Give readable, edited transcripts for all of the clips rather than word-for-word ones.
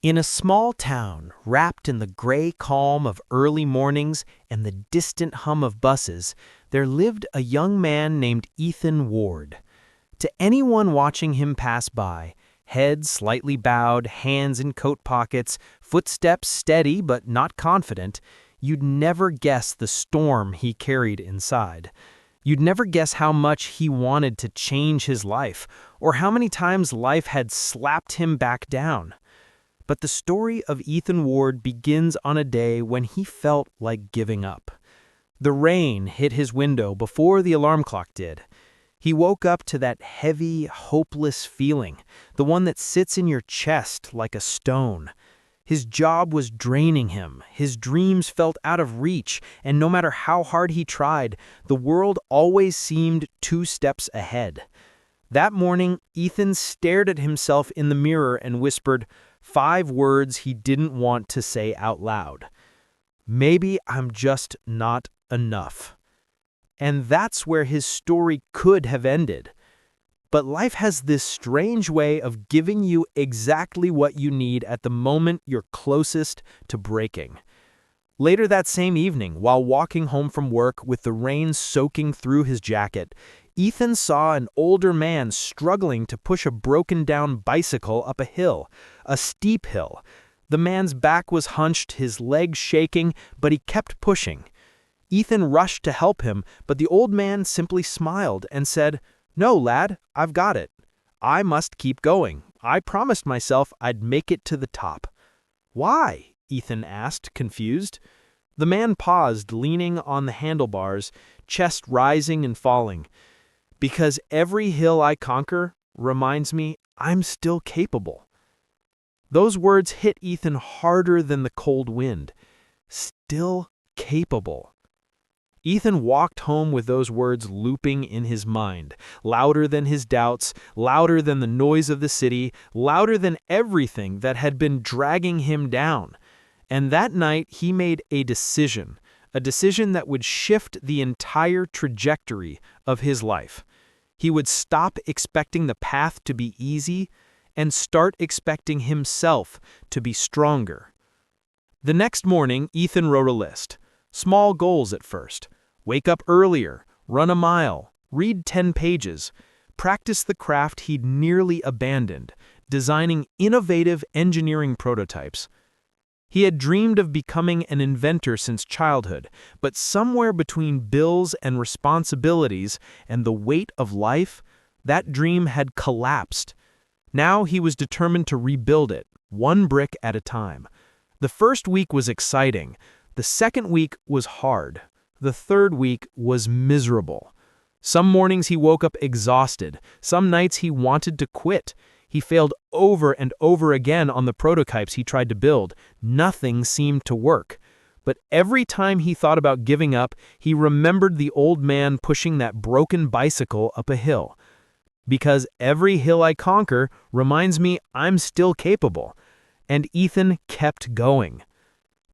In a small town, wrapped in the gray calm of early mornings and the distant hum of buses, there lived a young man named Ethan Ward. To anyone watching him pass by, head slightly bowed, hands in coat pockets, footsteps steady but not confident, you'd never guess the storm he carried inside. You'd never guess how much he wanted to change his life, or how many times life had slapped him back down. But the story of Ethan Ward begins on a day when he felt like giving up. The rain hit his window before the alarm clock did. He woke up to that heavy, hopeless feeling, the one that sits in your chest like a stone. His job was draining him, his dreams felt out of reach, and no matter how hard he tried, the world always seemed 2 steps ahead. That morning, Ethan stared at himself in the mirror and whispered 5 words he didn't want to say out loud. Maybe I'm just not enough. And that's where his story could have ended. But life has this strange way of giving you exactly what you need at the moment you're closest to breaking. Later that same evening, while walking home from work with the rain soaking through his jacket, Ethan saw an older man struggling to push a broken-down bicycle up a hill, a steep hill. The man's back was hunched, his legs shaking, but he kept pushing. Ethan rushed to help him, but the old man simply smiled and said, "No, lad, I've got it. I must keep going. I promised myself I'd make it to the top." "Why?" Ethan asked, confused. The man paused, leaning on the handlebars, chest rising and falling. "Because every hill I conquer reminds me I'm still capable." Those words hit Ethan harder than the cold wind. Still capable. Ethan walked home with those words looping in his mind, louder than his doubts, louder than the noise of the city, louder than everything that had been dragging him down. And that night he made a decision that would shift the entire trajectory of his life. He would stop expecting the path to be easy and start expecting himself to be stronger. The next morning, Ethan wrote a list. Small goals at first. Wake up earlier, run a mile, read 10 pages, practice the craft he'd nearly abandoned, designing innovative engineering prototypes. He had dreamed of becoming an inventor since childhood, but somewhere between bills and responsibilities and the weight of life, that dream had collapsed. Now he was determined to rebuild it, 1 brick at a time. The first week was exciting. The second week was hard. The third week was miserable. Some mornings he woke up exhausted. Some nights he wanted to quit. He failed over and over again on the prototypes he tried to build. Nothing seemed to work. But every time he thought about giving up, he remembered the old man pushing that broken bicycle up a hill. Because every hill I conquer reminds me I'm still capable. And Ethan kept going.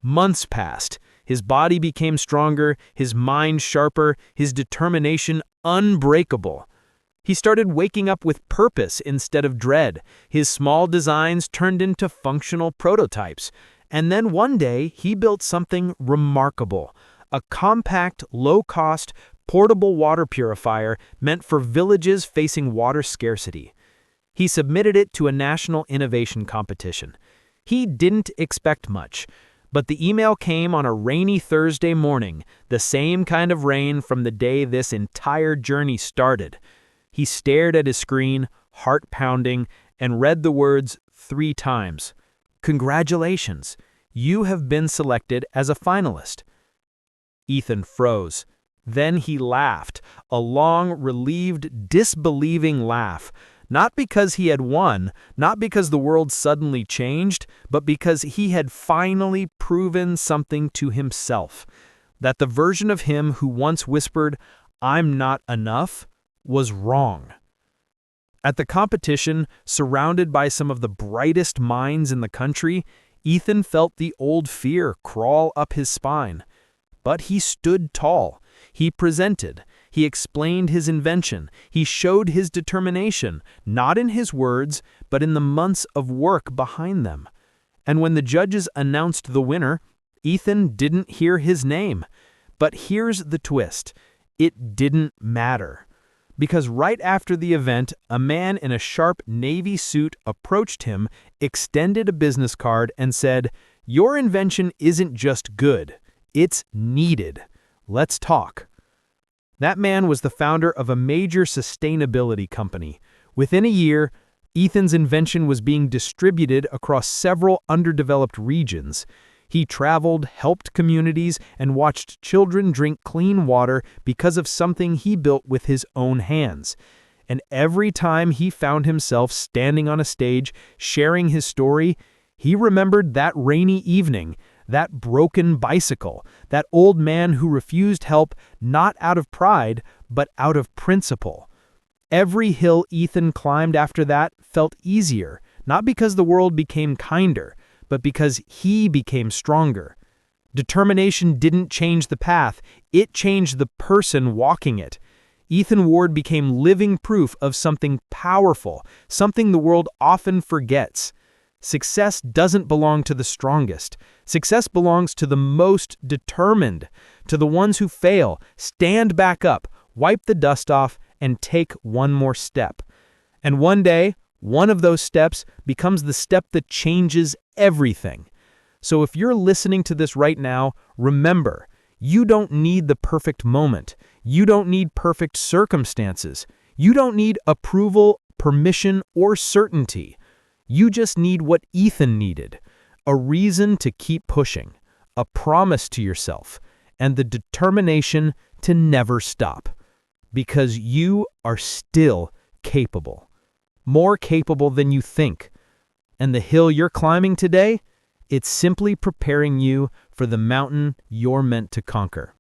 Months passed. His body became stronger, his mind sharper, his determination unbreakable. He started waking up with purpose instead of dread. His small designs turned into functional prototypes. And then one day, he built something remarkable. A compact, low-cost, portable water purifier meant for villages facing water scarcity. He submitted it to a national innovation competition. He didn't expect much. But the email came on a rainy Thursday morning, the same kind of rain from the day this entire journey started. He stared at his screen, heart pounding, and read the words 3 times. "Congratulations, you have been selected as a finalist." Ethan froze. Then he laughed, a long, relieved, disbelieving laugh. Not because he had won, not because the world suddenly changed, but because he had finally proven something to himself. That the version of him who once whispered, "I'm not enough," was wrong. At the competition, surrounded by some of the brightest minds in the country, Ethan felt the old fear crawl up his spine. But he stood tall. He presented. He explained his invention. He showed his determination, not in his words, but in the months of work behind them. And when the judges announced the winner, Ethan didn't hear his name. But here's the twist. It didn't matter. Because right after the event, a man in a sharp navy suit approached him, extended a business card, and said, "Your invention isn't just good, it's needed. Let's talk." That man was the founder of a major sustainability company. Within a year, Ethan's invention was being distributed across several underdeveloped regions. He traveled, helped communities, and watched children drink clean water because of something he built with his own hands. And every time he found himself standing on a stage sharing his story, he remembered that rainy evening, that broken bicycle, that old man who refused help not out of pride, but out of principle. Every hill Ethan climbed after that felt easier, not because the world became kinder, but because he became stronger. Determination didn't change the path, it changed the person walking it. Ethan Ward became living proof of something powerful, something the world often forgets. Success doesn't belong to the strongest. Success belongs to the most determined, to the ones who fail, stand back up, wipe the dust off, and take one more step. And one day, one of those steps becomes the step that changes everything. So if you're listening to this right now, remember, you don't need the perfect moment. You don't need perfect circumstances. You don't need approval, permission, or certainty. You just need what Ethan needed, a reason to keep pushing, a promise to yourself, and the determination to never stop. Because you are still capable. More capable than you think. And the hill you're climbing today, it's simply preparing you for the mountain you're meant to conquer.